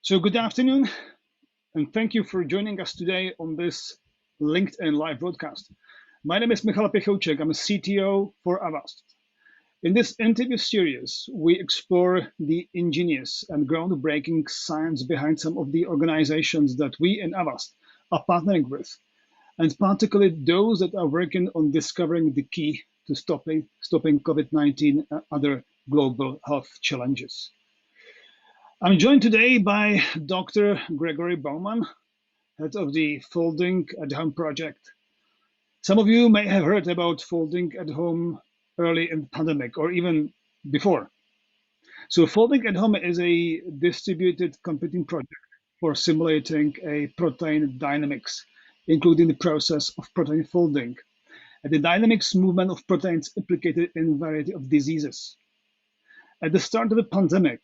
So good afternoon, and thank you for joining us today on this LinkedIn live broadcast. My name is Michal Pěchouček. I'm a CTO for Avast. In this interview series, we explore the ingenious and groundbreaking science behind some of the organizations that we in Avast are partnering with, and particularly those that are working on discovering the key to stopping COVID-19 and other global health challenges. I'm joined today by Dr. Greg Bowman, head of the Folding at Home project. Some of you may have heard about Folding at Home early in the pandemic or even before. So Folding at Home is a distributed computing project for simulating a protein dynamics, including the process of protein folding and the dynamics movement of proteins implicated in a variety of diseases. At the start of the pandemic,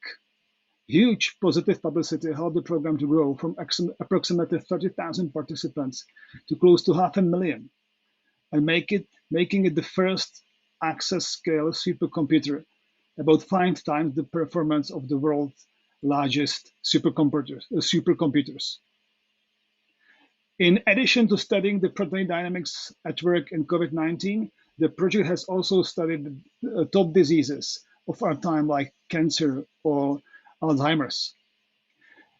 huge positive publicity helped the program to grow from approximately 30,000 participants to close to 500,000, and making it the first access-scale supercomputer, about 5 times the performance of the world's largest supercomputers. In addition to studying the protein dynamics at work in COVID-19, the project has also studied top diseases of our time like cancer or Alzheimer's.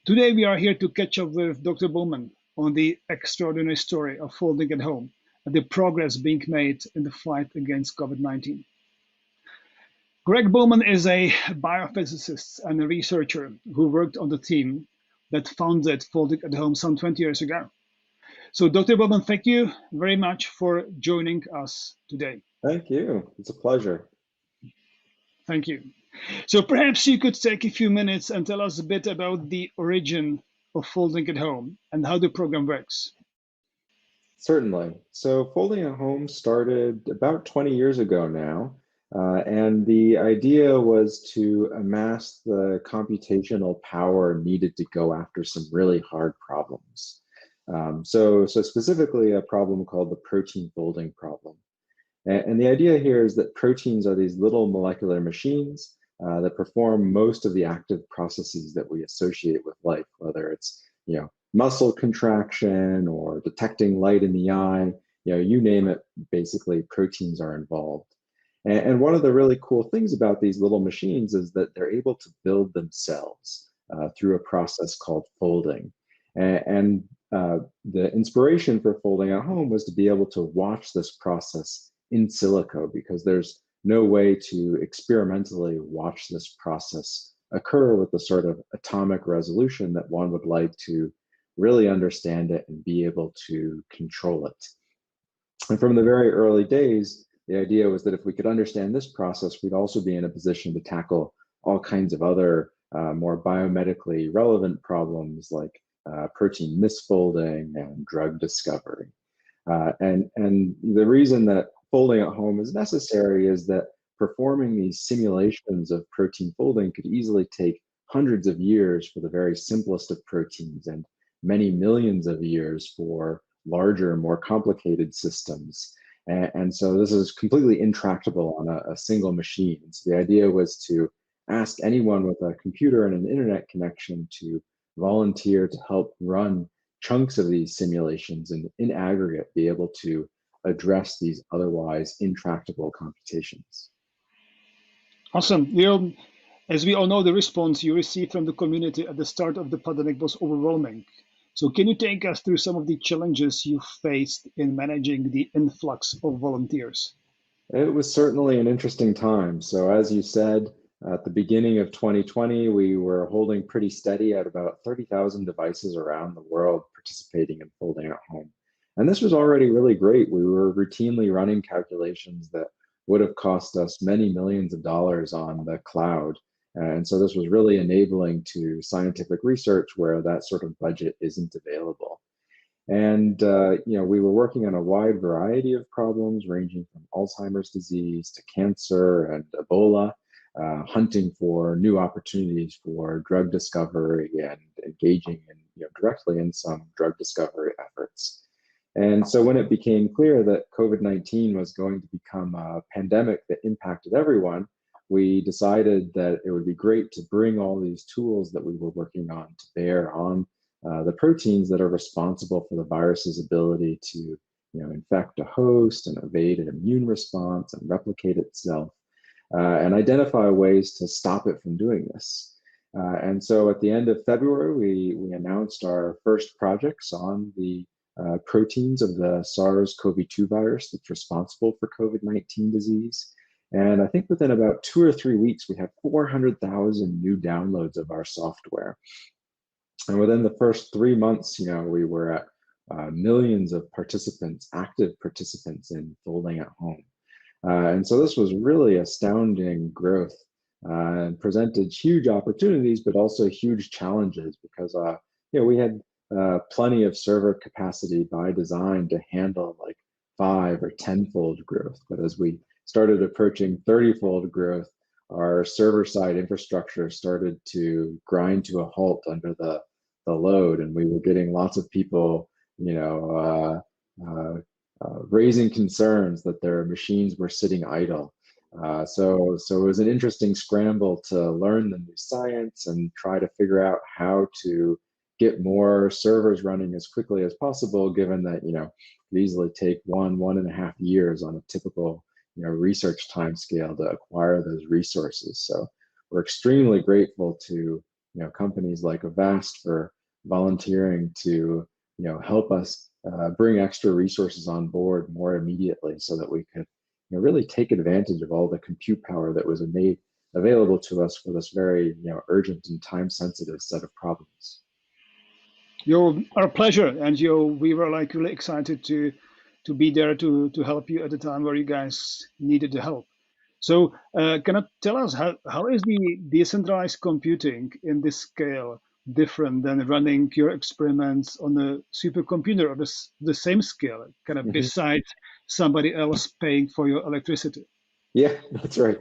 Today we are here to catch up with Dr. Bowman on the extraordinary story of Folding at Home and the progress being made in the fight against COVID-19. Greg Bowman is a biophysicist and a researcher who worked on the team that founded Folding at Home some 20 years ago. So Dr. Bowman, thank you very much for joining us today. Thank you. It's a pleasure. Thank you. So perhaps you could take a few minutes and tell us a bit about the origin of Folding at Home and how the program works. Certainly. So Folding at Home started about 20 years ago now, and the idea was to amass the computational power needed to go after some really hard problems. So specifically a problem called the protein folding problem. And the idea here is that proteins are these little molecular machines that perform most of the active processes that we associate with life, whether it's muscle contraction or detecting light in the eye, you name it, basically proteins are involved. And one of the really cool things about these little machines is that they're able to build themselves through a process called folding. And the inspiration for Folding at Home was to be able to watch this process in silico, because there's no way to experimentally watch this process occur with the sort of atomic resolution that one would like to really understand it and be able to control it. And from the very early days, the idea was that if we could understand this process, we'd also be in a position to tackle all kinds of other more biomedically relevant problems like protein misfolding and drug discovery. And the reason that Folding at Home is necessary is that performing these simulations of protein folding could easily take hundreds of years for the very simplest of proteins and many millions of years for larger, more complicated systems. And so this is completely intractable on a single machine. So the idea was to ask anyone with a computer and an internet connection to volunteer to help run chunks of these simulations and in aggregate be able to address these otherwise intractable computations. Awesome. As we all know, the response you received from the community at the start of the pandemic was overwhelming. So can you take us through some of the challenges you faced in managing the influx of volunteers? It was certainly an interesting time. So as you said, at the beginning of 2020, we were holding pretty steady at about 30,000 devices around the world participating in Folding at Home. And this was already really great. We were routinely running calculations that would have cost us many millions of dollars on the cloud. And so this was really enabling to scientific research where that sort of budget isn't available. And we were working on a wide variety of problems ranging from Alzheimer's disease to cancer and Ebola, hunting for new opportunities for drug discovery and engaging directly in some drug discovery efforts. And so when it became clear that COVID-19 was going to become a pandemic that impacted everyone, we decided that it would be great to bring all these tools that we were working on to bear on the proteins that are responsible for the virus's ability to infect a host and evade an immune response and replicate itself, and identify ways to stop it from doing this. And so at the end of February, we announced our first projects on the proteins of the SARS-CoV-2 virus that's responsible for COVID-19 disease. And I think within about 2 or 3 weeks, we had 400,000 new downloads of our software. And within the first 3 months, we were at millions of participants, active participants in Folding at Home. And so this was really astounding growth and presented huge opportunities, but also huge challenges because we had plenty of server capacity by design to handle like 5 or 10-fold growth. But as we started approaching 30-fold growth, our server-side infrastructure started to grind to a halt under the load, and we were getting lots of people, raising concerns that their machines were sitting idle. So it was an interesting scramble to learn the new science and try to figure out how to get more servers running as quickly as possible, given that it could easily take 1.5 years on a typical research time scale to acquire those resources. So we're extremely grateful to companies like Avast for volunteering to help us bring extra resources on board more immediately, so that we could really take advantage of all the compute power that was made available to us for this very urgent and time-sensitive set of problems. Our pleasure, and we were like really excited to be there to help you at the time where you guys needed the help. So can you tell us how is the decentralized computing in this scale different than running your experiments on a supercomputer of the same scale, besides somebody else paying for your electricity? Yeah, that's right.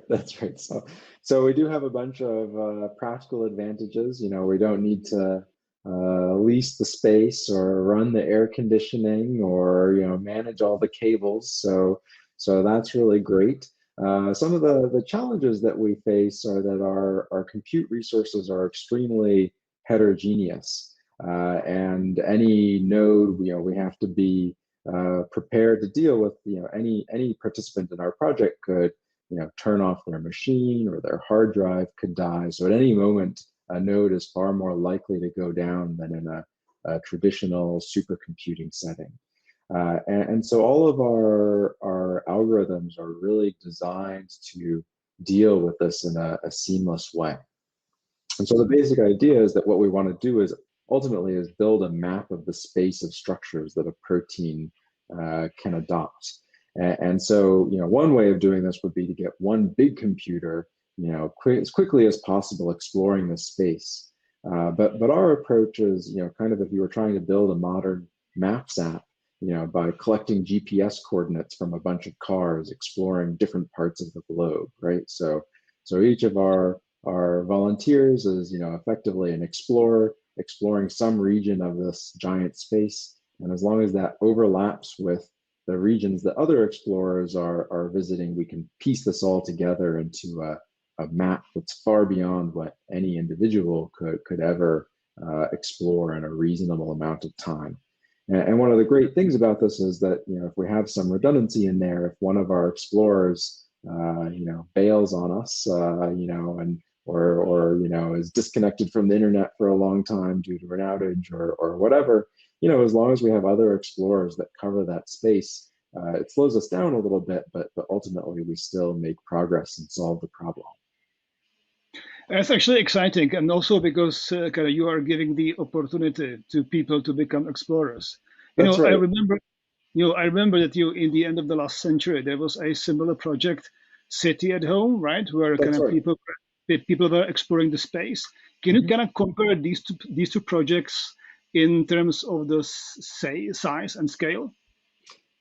So we do have a bunch of practical advantages. We don't need to lease the space or run the air conditioning or manage all the cables. So that's really great. Some of the challenges that we face are that our compute resources are extremely heterogeneous, and any node we have to be prepared to deal with. Any participant in our project could turn off their machine, or their hard drive could die. So at any moment, a node is far more likely to go down than in a traditional supercomputing setting. And so all of our algorithms are really designed to deal with this in a seamless way. And so the basic idea is that what we want to do is ultimately build a map of the space of structures that a protein can adopt. And so one way of doing this would be to get one big computer as quickly as possible exploring this space. But our approach is if you were trying to build a modern maps app, by collecting GPS coordinates from a bunch of cars exploring different parts of the globe, right? So each of our volunteers is effectively an explorer exploring some region of this giant space, and as long as that overlaps with the regions that other explorers are visiting, we can piece this all together into a map that's far beyond what any individual could ever explore in a reasonable amount of time. And one of the great things about this is that if we have some redundancy in there, if one of our explorers bails on us, or is disconnected from the internet for a long time due to an outage or whatever, as long as we have other explorers that cover that space, it slows us down a little bit, but ultimately we still make progress and solve the problem. It's actually exciting, and also because you are giving the opportunity to people to become explorers. That's right. I remember that in the end of the last century, there was a similar project, City at Home, right, where people were exploring the space. Can you compare these two projects in terms of the size and scale?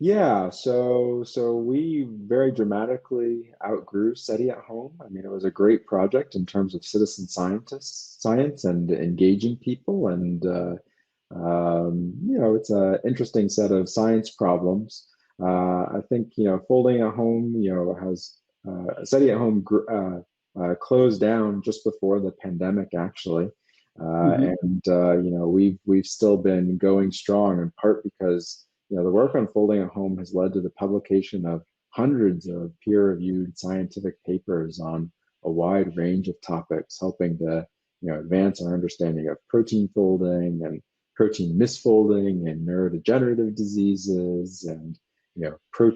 Yeah, so we very dramatically outgrew SETI at Home. I mean, it was a great project in terms of citizen science and engaging people, and it's an interesting set of science problems. I think Folding at Home has SETI at Home closed down just before the pandemic, actually. Mhm. And we've still been going strong, in part because the work on folding at home has led to the publication of hundreds of peer-reviewed scientific papers on a wide range of topics, helping to advance our understanding of protein folding and protein misfolding and neurodegenerative diseases, and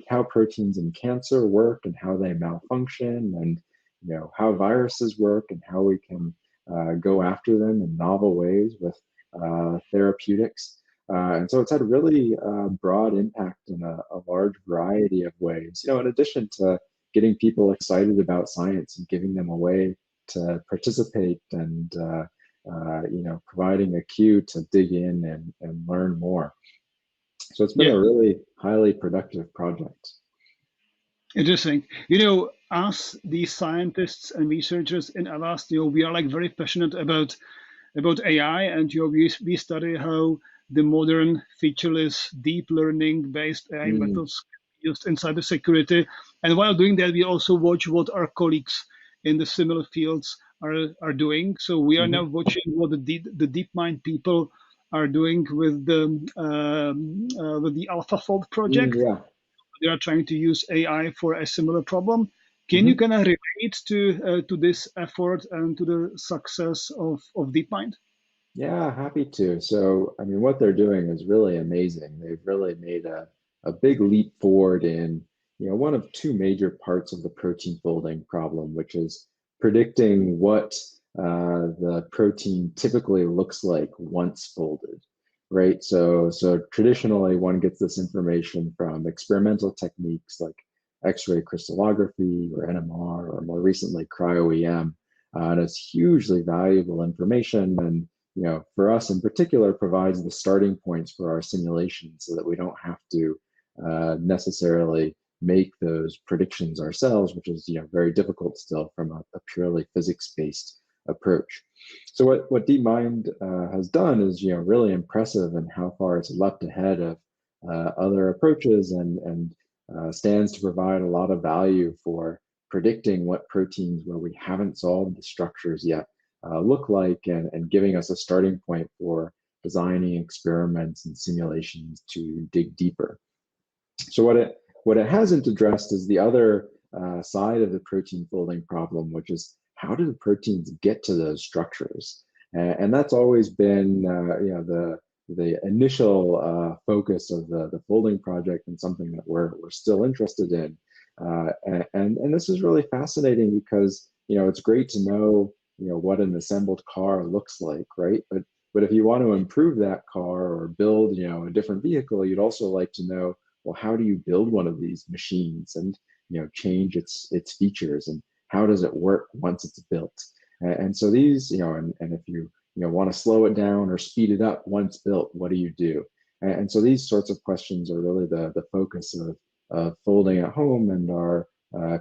how proteins in cancer work and how they malfunction, and how viruses work and how we can go after them in novel ways with therapeutics. And so it's had a really broad impact in a large variety of ways. In addition to getting people excited about science and giving them a way to participate, and providing a cue to dig in and learn more. So it's been Yeah, a really highly productive project. interesting. Us, the scientists and researchers in Avast, we are like very passionate about AI, and we study how the modern featureless deep learning based AI Mm, methods used in cybersecurity. And while doing that, we also watch what our colleagues in the similar fields are doing. So we are mhm, now watching what the DeepMind people are doing with the AlphaFold project. yeah. They are trying to use AI for a similar problem. Can you Mhm. kind of relate to this effort and to the success of DeepMind? Yeah, happy to. So, I mean, what they're doing is really amazing. They've really made a big leap forward in, one of two major parts of the protein folding problem, which is predicting what the protein typically looks like once folded, right? So traditionally, one gets this information from experimental techniques like X-ray crystallography or NMR, or more recently cryo-EM, and it's hugely valuable information. And for us in particular, provides the starting points for our simulation so that we don't have to necessarily make those predictions ourselves, which is very difficult still from a purely physics-based approach. So what DeepMind has done is really impressive in how far it's leapt ahead of other approaches, and stands to provide a lot of value for predicting what proteins where we haven't solved the structures yet look like, and giving us a starting point for designing experiments and simulations to dig deeper. So what it hasn't addressed is the other side of the protein folding problem, which is how do the proteins get to those structures? And that's always been the initial focus of the folding project, and something that we're still interested in. And this is really fascinating because it's great to know what an assembled car looks like, right? But if you want to improve that car or build a different vehicle, you'd also like to know, well, how do you build one of these machines and change its features, and how does it work once it's built? And so these, and if you want to slow it down or speed it up once built, what do you do? And so these sorts of questions are really the focus of folding at home, and are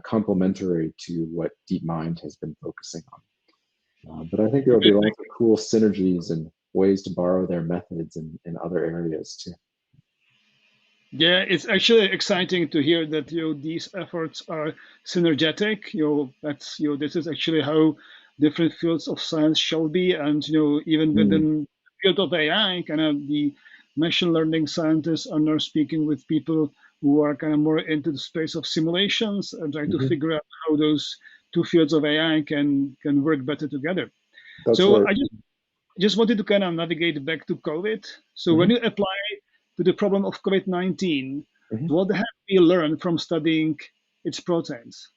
complementary to what DeepMind has been focusing on. But I think there will be lots of cool synergies and ways to borrow their methods in other areas too. Yeah, it's actually exciting to hear that these efforts are synergetic. That's this is actually how different fields of science shall be, and even Mm, within the field of AI, kind of the machine learning scientists are now speaking with people who are kind of more into the space of simulations and trying to mhm. figure out how those two fields of AI can work better together. That's So right. I just wanted to kind of navigate back to COVID. So when Mhm, you apply to the problem of COVID-19, mhm. what have we learned from studying its proteins?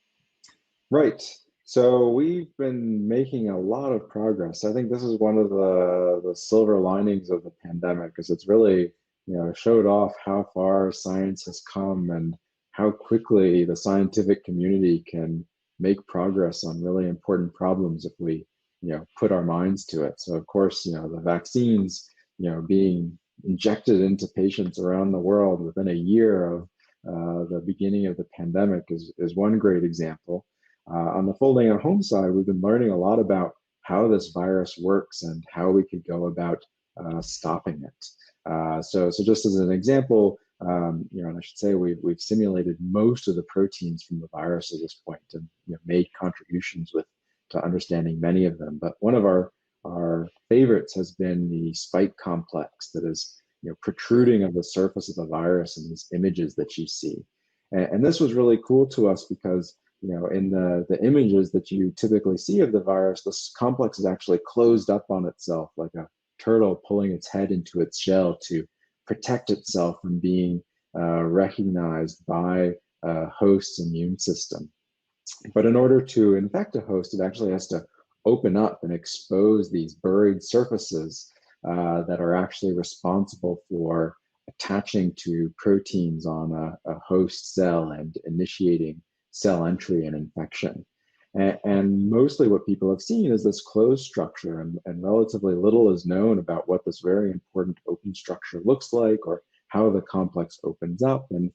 Right. So we've been making a lot of progress. I think this is one of the silver linings of the pandemic, because it's really, showed off how far science has come, and how quickly the scientific community can make progress on really important problems if we, put our minds to it. So of course, the vaccines, being injected into patients around the world within a year of the beginning of the pandemic is one great example. On the folding at home side, we've been learning a lot about how this virus works and how we could go about stopping it. So just as an example, and I should say we've simulated most of the proteins from the virus at this point, and made contributions with understanding many of them. But one of our favorites has been the spike complex that is protruding of the surface of the virus in these images that you see. And this was really cool to us because in the images that you typically see of the virus, this complex is actually closed up on itself like a turtle pulling its head into its shell to protect itself from being recognized by a host's immune system. But in order to infect a host, it actually has to open up and expose these buried surfaces that are actually responsible for attaching to proteins on a host cell and initiating cell entry and infection. And mostly what people have seen is this closed structure, and relatively little is known about what this very important open structure looks like, or how the complex opens up, and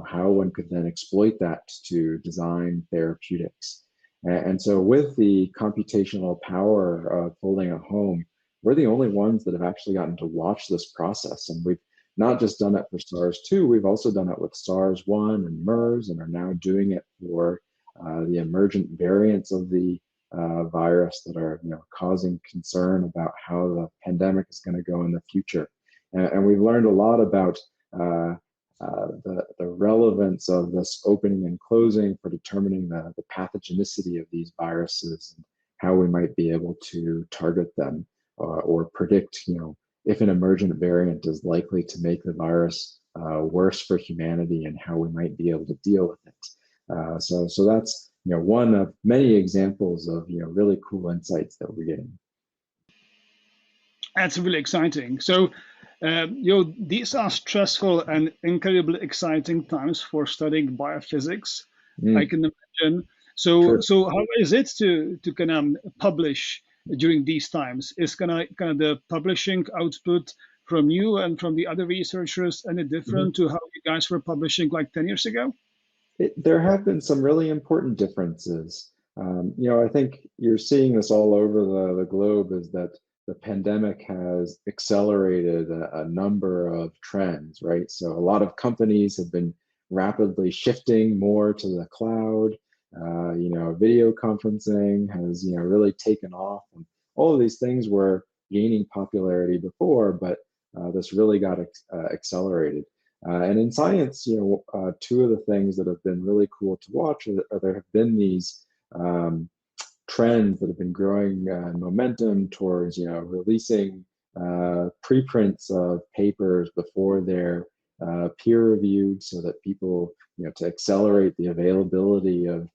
how one could then exploit that to design therapeutics. And so with the computational power of Folding at Home, we're the only ones that have actually gotten to watch this process. And we've not just done it for SARS-2, we've also done it with SARS-1 and MERS, and are now doing it for the emergent variants of the virus that are causing concern about how the pandemic is going to go in the future. And we've learned a lot about the relevance of this opening and closing for determining the pathogenicity of these viruses, and how we might be able to target them or predict, if an emergent variant is likely to make the virus worse for humanity, and how we might be able to deal with it. So that's one of many examples of really cool insights that we're getting. That's really exciting. So, these are stressful and incredibly exciting times for studying biophysics. I can imagine. So, Sure. so how is it to kind of publish during these times? Is kind of the publishing output from you and from the other researchers any different to how you guys were publishing like 10 years ago? There have been some really important differences. I think you're seeing this all over the globe, is that the pandemic has accelerated a number of trends, right? So a lot of companies have been rapidly shifting more to the cloud. Video conferencing has really taken off, and all of these things were gaining popularity before, but this really got accelerated. And in science, two of the things that have been really cool to watch are there have been these trends that have been growing momentum towards, releasing preprints of papers before they're peer-reviewed, so that people, to accelerate the availability of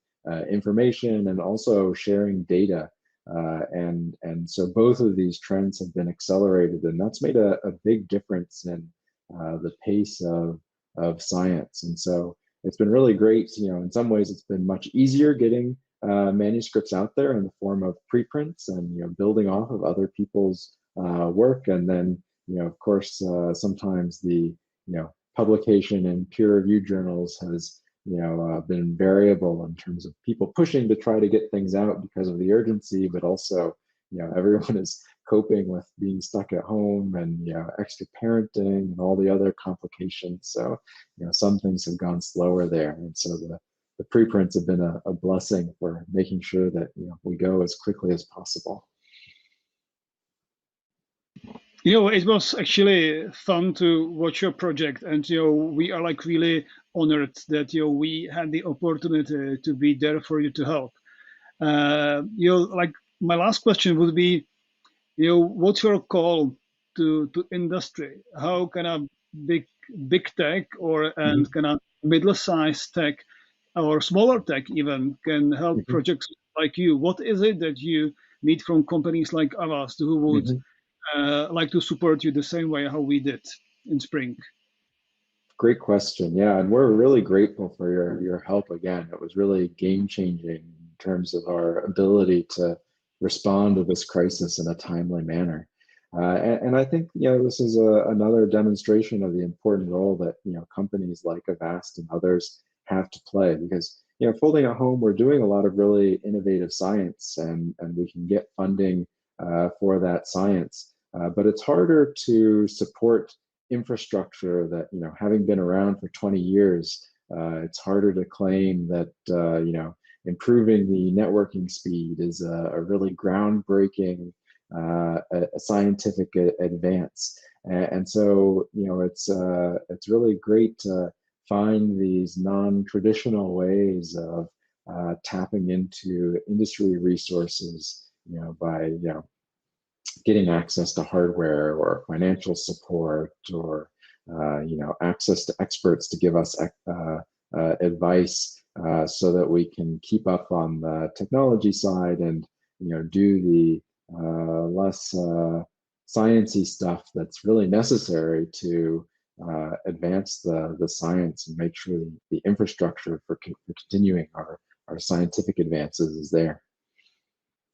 information, and also sharing data. And so both of these trends have been accelerated, and that's made a big difference in the pace of science. And so it's been really great. In some ways it's been much easier getting manuscripts out there in the form of preprints, and building off of other people's work. And then of course sometimes the publication in peer-reviewed journals has been variable in terms of people pushing to try to get things out because of the urgency, but also everyone is coping with being stuck at home, and extra parenting and all the other complications. So some things have gone slower there, and so the preprints have been a blessing for making sure that we go as quickly as possible. It was actually fun to watch your project, and we are like really honored that we had the opportunity to be there for you to help. Like my last question would be, what's your call to industry? How kind of big tech and kind of middle-sized tech or smaller tech even can help projects like you? What is it that you need from companies like Avast, who would like to support you the same way how we did in spring? Great question. Yeah, and we're really grateful for your help again. It was really game-changing in terms of our ability to respond to this crisis in a timely manner. And I think this is another demonstration of the important role that companies like Avast and others have to play, because Folding at Home, we're doing a lot of really innovative science, and we can get funding for that science, but it's harder to support infrastructure that having been around for 20 years, it's harder to claim that improving the networking speed is a really groundbreaking a scientific advance. And so, it's really great to find these non-traditional ways of tapping into industry resources, by, getting access to hardware or financial support or, access to experts to give us advice so that we can keep up on the technology side and, do the less sciencey stuff that's really necessary to advance the science and make sure the infrastructure for continuing our scientific advances is there.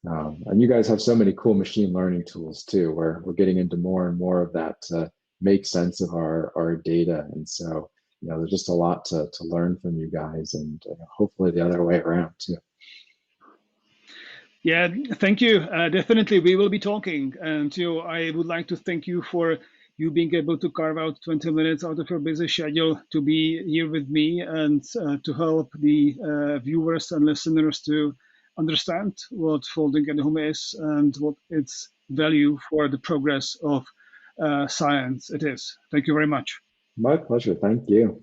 And you guys have so many cool machine learning tools too, where we're getting into more and more of that to make sense of our data. And so, there's just a lot to learn from you guys, and hopefully the other way around too. Yeah, thank you. Definitely, we will be talking. And I would like to thank you for you being able to carve out 20 minutes out of your busy schedule to be here with me and to help the viewers and listeners to understand what folding at home is and what its value for the progress of science it is. Thank you very much. My pleasure. Thank you.